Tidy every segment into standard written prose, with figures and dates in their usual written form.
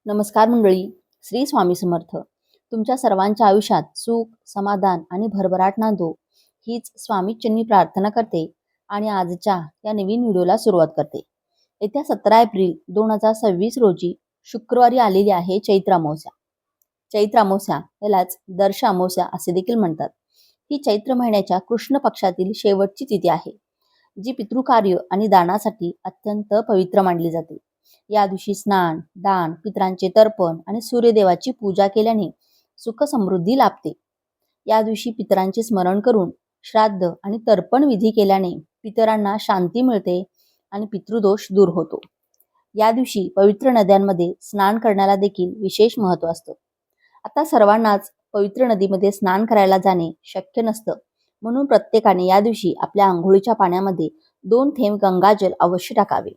नमस्कार मंडळी. श्री स्वामी समर्थ. तुमच्या सर्वांच्या आयुष्यात सुख, समाधान आणि भरभराट नांदो हीच स्वामीचरणी प्रार्थना करते आणि आजच्या या नवीन व्हिडिओला सुरुवात करते. येत्या 17 एप्रिल 2026 रोजी शुक्रवारी आलेली आहे चैत्र अमावस्या. चैत्र अमावस्या यालाच दर्श अमावस्या असे देखील म्हणतात. ही चैत्र महिन्याच्या कृष्ण पक्षातील शेवटची तिथी आहे, जी पितृकार्य आणि दानासाठी अत्यंत पवित्र मानली जाते. या दिवशी स्नान, दान, पितरांचे तर्पण आणि सूर्यदेवाची पूजा केल्याने सुख समृद्धी लाभते. या दिवशी पितरांचे स्मरण करून श्राद्ध आणि तर्पण विधी केल्याने पितरांना शांती मिळते आणि पितृदोष दूर होतो. या दिवशी पवित्र नद्यांमध्ये स्नान करण्याला देखील विशेष महत्त्व असतं. आता सर्वांनाच पवित्र नदीमध्ये स्नान करायला जाणे शक्य नसतं, म्हणून प्रत्येकाने या दिवशी आपल्या आंघोळीच्या पाण्यामध्ये 2 थेंब गंगाजल अवश्य टाकावे.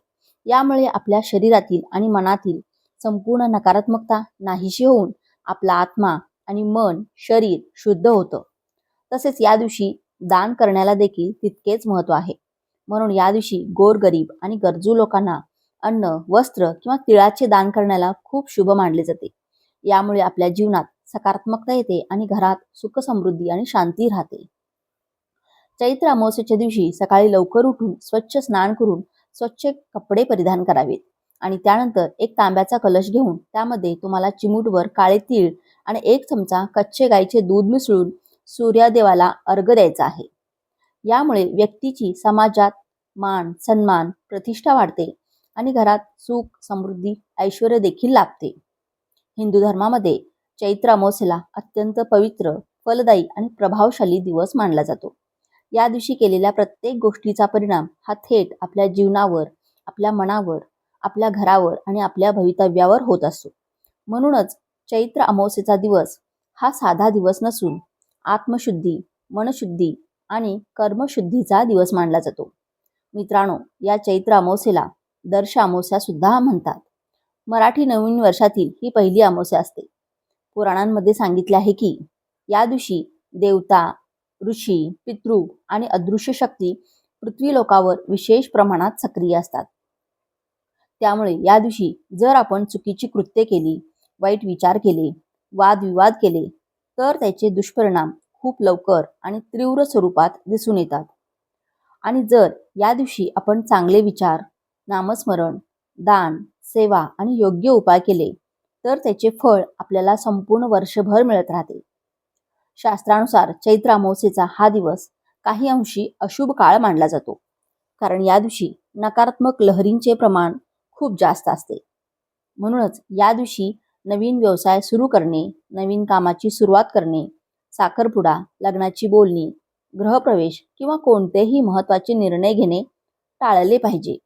यामुळे आपल्या शरीरातील आणि मनातील संपूर्ण नकारात्मकता नाहीशी होऊन आपला आत्मा आणि मन, शरीर शुद्ध होतं. तसेच या दिवशी दान करण्याला देखील तितकेच महत्त्व आहे. म्हणून या दिवशी गोरगरीब आणि गरजू लोकांना अन्न, वस्त्र किंवा तिळाचे दान करण्याला खूप शुभ मानले जाते. यामुळे आपल्या जीवनात सकारात्मकता येते आणि घरात सुख समृद्धी आणि शांती राहते. चैत्र अमावस्येच्या दिवशी सकाळी लवकर उठून स्वच्छ स्नान करून स्वच्छ कपडे परिधान करावेत आणि त्यानंतर एक तांब्याचा कलश घेऊन त्यामध्ये तुम्हाला चिमूटभर काळे तीळ आणि 1 चमचा कच्चे गाईचे दूध मिसळून सूर्यदेवाला अर्घ्य द्यायचा आहे. यामुळे व्यक्तीची समाजात मान, सन्मान, प्रतिष्ठा वाढते आणि घरात सुख, समृद्धी, ऐश्वर्य देखील लाभते. हिंदू धर्मामध्ये चैत्र अमावस्येला अत्यंत पवित्र, फलदायी आणि प्रभावशाली दिवस मानला जातो. या दिवशी केलेल्या प्रत्येक गोष्टीचा परिणाम हा थेट आपल्या जीवनावर, आपल्या मनावर, आपल्या घरावर आणि आपल्या भवितव्यावर होत असतो. म्हणूनच चैत्र अमावस्येचा दिवस हा साधा दिवस नसून आत्मशुद्धी, मनशुद्धी आणि कर्मशुद्धीचा दिवस मानला जातो. मित्रांनो, या चैत्र अमावस्येला दर्श अमावस्या सुद्धा म्हणतात. मराठी नवीन वर्षातील ही पहिली अमावस्या असते. पुराणांमध्ये सांगितले आहे की या दिवशी देवता, ऋषी, पितृ आणि अदृश्य शक्ती पृथ्वी लोकावर विशेष प्रमाणात सक्रिय असतात. त्यामुळे या दिवशी जर आपण चुकीची कृत्ये केली, वाईट विचार केले, वादविवाद केले, तर त्याचे दुष्परिणाम खूप लवकर आणि तीव्र स्वरूपात दिसून येतात. आणि जर या दिवशी आपण चांगले विचार, नामस्मरण, दान, सेवा आणि योग्य उपाय केले, तर त्याचे फळ आपल्याला संपूर्ण वर्षभर मिळत राहते. शास्त्रानुसार चैत्र अमावस्येचा हा दिवस काही अंशी अशुभ काळ मानला जातो, कारण या दिवशी नकारात्मक लहरींचे प्रमाण खूप जास्त असते. म्हणूनच या दिवशी नवीन व्यवसाय सुरू करणे, नवीन कामाची सुरुवात करणे, साखरपुडा, लग्नाची बोलणी, गृहप्रवेश किंवा कोणतेही महत्त्वाचे निर्णय घेणे टाळले पाहिजे.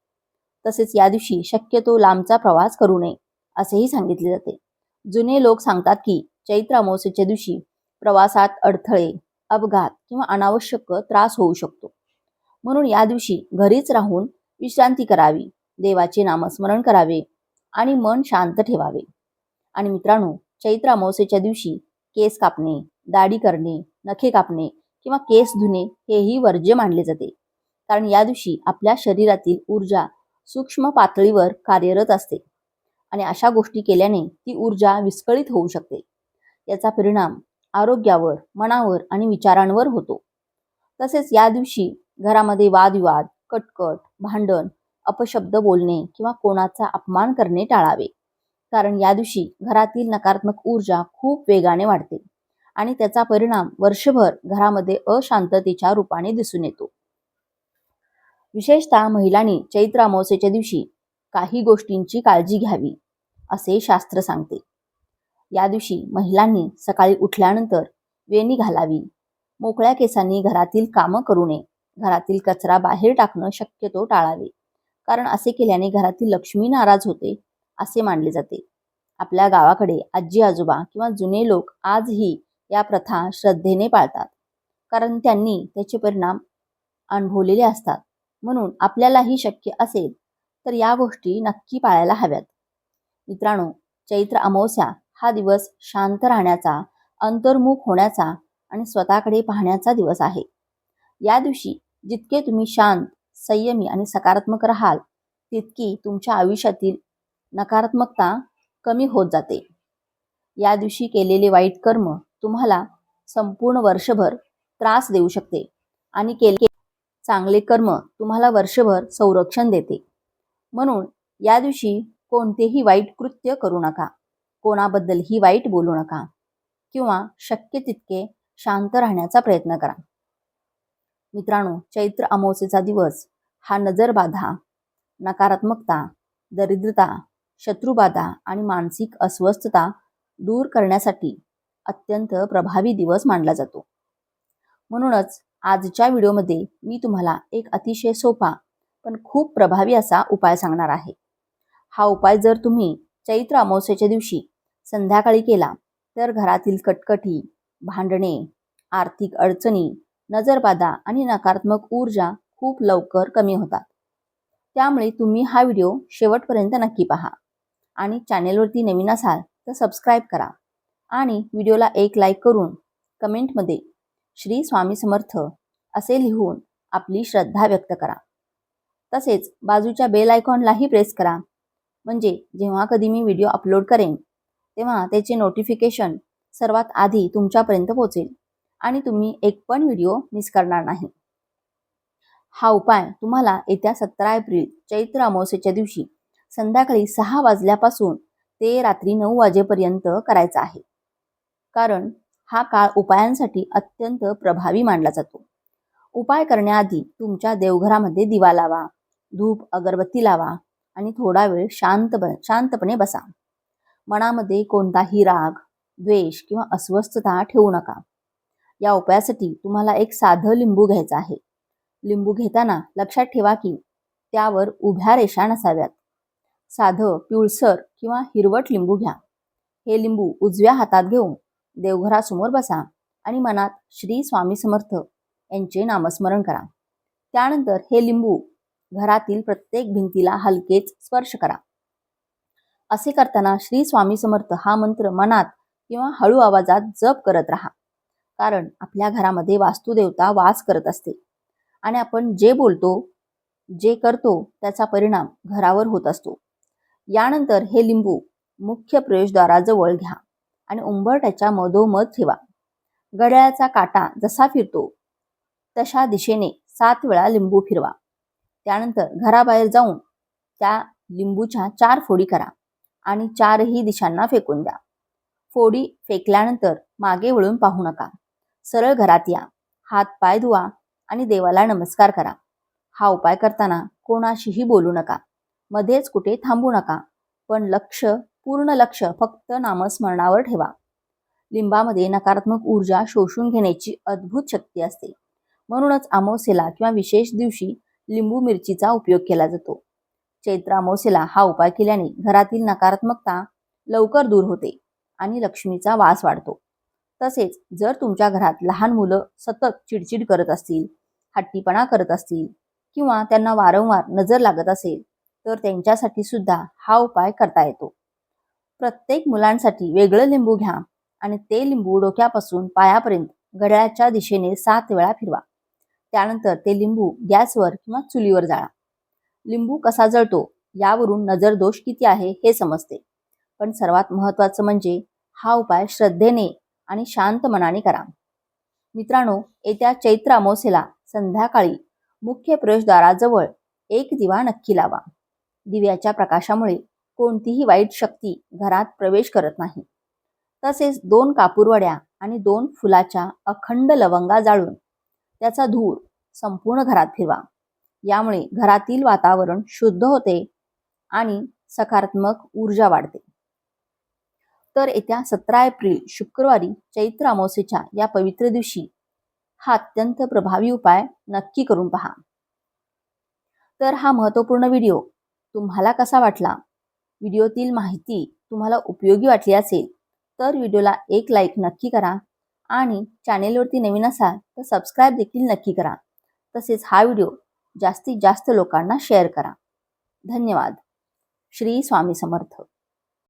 तसेच या दिवशी शक्यतो लांबचा प्रवास करू नये असेही सांगितले जाते. जुने लोक सांगतात की चैत्र अमावस्येच्या दिवशी प्रवासात अडथळे, अपघात किंवा अनावश्यक त्रास होऊ शकतो. म्हणून या दिवशी घरीच राहून विश्रांती करावी, देवाचे नामस्मरण करावे आणि मन शांत ठेवावे. आणि मित्रांनो, चैत्र अमावस्येच्या दिवशी केस कापणे, दाढी करणे, नखे कापणे किंवा केस धुणे हेही वर्ज्य मानले जाते. कारण या दिवशी आपल्या शरीरातील ऊर्जा सूक्ष्म पातळीवर कार्यरत असते आणि अशा गोष्टी केल्याने ती ऊर्जा विस्कळीत होऊ शकते. याचा परिणाम आरोग्यावर, मनावर आणि विचारांवर होतो. तसेच या दिवशी घरामध्ये वादविवाद, कटकट, भांडण, अपशब्द बोलणे किंवा कोणाचा अपमान करणे टाळावे. कारण या दिवशी घरातील नकारात्मक ऊर्जा खूप वेगाने वाढते आणि त्याचा परिणाम वर्षभर घरामध्ये अशांततेच्या रूपाने दिसून येतो. विशेषतः महिलांनी चैत्र अमावस्येच्या दिवशी काही गोष्टींची काळजी घ्यावी असे शास्त्र सांगते. या दिवशी महिलांनी सकाळी उठल्यानंतर वेणी घालावी, मोकळ्या केसांनी घरातील कामं करू नये, घरातील कचरा बाहेर टाकणं शक्यतो टाळावे. कारण असे केल्याने घरातील लक्ष्मी नाराज होते असे मानले जाते. आपल्या गावाकडे आजी आजोबा किंवा जुने लोक आजही या प्रथा श्रद्धेने पाळतात, कारण त्यांनी त्याचे परिणाम अनुभवलेले असतात. म्हणून आपल्यालाही शक्य असेल तर या गोष्टी नक्की पाळायला हव्यात. मित्रांनो, चैत्र अमावस्या हा दिवस शांत राहण्याचा, अंतर्मुख होण्याचा आणि स्वतःकडे पाहण्याचा दिवस आहे. या दिवशी जितके तुम्ही शांत, संयमी आणि सकारात्मक राहाल, तितकी तुमच्या आयुष्यातील नकारात्मकता कमी होत जाते. या दिवशी केलेले वाईट कर्म तुम्हाला संपूर्ण वर्षभर त्रास देऊ शकते आणि केले चांगले कर्म तुम्हाला वर्षभर संरक्षण देते. म्हणून या दिवशी कोणतेही वाईट कृत्य करू नका, कोणाबद्दलही वाईट बोलू नका किंवा शक्य तितके शांत राहण्याचा प्रयत्न करा. मित्रांनो, चैत्र अमावस्येचा दिवस हा नजरबाधा, नकारात्मकता, दरिद्रता, शत्रुबाधा आणि मानसिक अस्वस्थता दूर करण्यासाठी अत्यंत प्रभावी दिवस मानला जातो. म्हणूनच आजच्या व्हिडिओमध्ये मी तुम्हाला एक अतिशय सोपा पण खूप प्रभावी असा उपाय सांगणार आहे. हा उपाय जर तुम्ही चैत्र अमावस्येच्या दिवशी संध्याकाळी केला तर घरातील कटकटी, भांडणे, आर्थिक अडचणी, नजरबाधा आणि नकारात्मक ऊर्जा खूप लवकर कमी होतात. त्यामुळे तुम्ही हा व्हिडिओ शेवटपर्यंत नक्की पहा आणि चॅनेलवरती नवीन असाल तर सबस्क्राईब करा आणि व्हिडिओला एक लाईक करून कमेंटमध्ये श्री स्वामी समर्थ असे लिहून आपली श्रद्धा व्यक्त करा. तसेच बाजूच्या बेल आयकॉनलाही प्रेस करा, म्हणजे जेव्हा कधी मी व्हिडिओ अपलोड करेन तेव्हा त्याचे नोटिफिकेशन सर्वात आधी तुमच्यापर्यंत पोहोचेल आणि तुम्ही एक पण व्हिडिओ मिस करणार नाही. हा उपाय तुम्हाला येत्या 17 एप्रिल चैत्र अमावस्येच्या दिवशी संध्याकाळी 6 वाजल्यापासून ते रात्री 9 वाजेपर्यंत करायचा आहे. कारण हा काळ उपायांसाठी अत्यंत प्रभावी मानला जातो. उपाय करण्याआधी तुमच्या देवघरामध्ये दिवा लावा, धूप अगरबत्ती लावा आणि थोडा वेळ शांतपणे बसा. मनामध्ये कोणताही राग, द्वेष किंवा अस्वस्थता ठेवू नका. या उपायासाठी तुम्हाला एक साधं लिंबू घ्यायचं आहे. लिंबू घेताना लक्षात ठेवा की त्यावर उभ्या रेषा नसाव्यात. साधं पिवळसर किंवा हिरवट लिंबू घ्या. हे लिंबू उजव्या हातात घेऊन देवघरासमोर बसा आणि मनात श्री स्वामी समर्थ यांचे नामस्मरण करा. त्यानंतर हे लिंबू घरातील प्रत्येक भिंतीला हलकेच स्पर्श करा. असे करताना श्री स्वामी समर्थ हा मंत्र मनात किंवा हळू आवाजात जप करत राहा. कारण आपल्या घरामध्ये वास्तुदेवता वास करत असते आणि आपण जे बोलतो, जे करतो त्याचा परिणाम घरावर होत असतो. यानंतर हे लिंबू मुख्य प्रवेशद्वाराजवळ घ्या आणि उंबरठ्याच्या मधोमध ठेवा. घड्याळाचा काटा जसा फिरतो तशा दिशेने 7 वेळा लिंबू फिरवा. त्यानंतर घराबाहेर जाऊन त्या लिंबूच्या 4 फोडी करा आणि 4ही दिशांना फेकून द्या. फोडी फेकल्यानंतर मागे वळून पाहू नका. सरळ घरात या, हात पाय धुवा आणि देवाला नमस्कार करा. हा उपाय करताना कोणाशीही बोलू नका, मध्येच कुठे थांबू नका, पण पूर्ण लक्ष फक्त नामस्मरणावर ठेवा. लिंबामध्ये नकारात्मक ऊर्जा शोषून घेण्याची अद्भुत शक्ती असते. म्हणूनच अमावस्येला किंवा विशेष दिवशी लिंबू मिरचीचा उपयोग केला जातो. चैत्र अमावस्येला हा उपाय केल्याने घरातील नकारात्मकता लवकर दूर होते आणि लक्ष्मीचा वास वाढतो. तसेच जर तुमच्या घरात लहान मुलं सतत चिडचिड करत असतील, हट्टीपणा करत असतील किंवा त्यांना वारंवार नजर लागत असेल तर त्यांच्यासाठी सुद्धा हा उपाय करता येतो. प्रत्येक मुलांसाठी वेगळं लिंबू घ्या आणि ते लिंबू डोक्यापासून पायापर्यंत घड्याळाच्या दिशेने 7 वेळा फिरवा. त्यानंतर ते लिंबू गॅसवर किंवा चुलीवर जाळा. लिंबू कसा जळतो यावरून नजर दोष किती आहे हे समजते. पण सर्वात महत्त्वाचं म्हणजे हा उपाय श्रद्धेने आणि शांत मनाने करा. मित्रांनो, येत्या चैत्र अमावस्येला संध्याकाळी मुख्य प्रवेशद्वाराजवळ एक दिवा नक्की लावा. दिव्याच्या प्रकाशामुळे कोणतीही वाईट शक्ती घरात प्रवेश करत नाही. तसेच 2 कापूरवड्या आणि 2 फुलाच्या अखंड लवंगा जाळून त्याचा धूर संपूर्ण घरात फिरवा. यामुळे घरातील वातावरण शुद्ध होते आणि सकारात्मक ऊर्जा वाढते. तर येत्या 17 एप्रिल शुक्रवारी चैत्र अमावस्येच्या या पवित्र दिवशी हा अत्यंत प्रभावी उपाय नक्की करून पहा. तर हा महत्त्वपूर्ण व्हिडिओ तुम्हाला कसा वाटला? व्हिडिओतील माहिती तुम्हाला उपयोगी वाटली असेल तर व्हिडिओला एक लाईक नक्की करा आणि चॅनेलवरती नवीन असाल तर सबस्क्राईब देखील नक्की करा. तसेच हा व्हिडिओ जास्तीत जास्त लोकांना शेअर करा. धन्यवाद. श्री स्वामी समर्थ.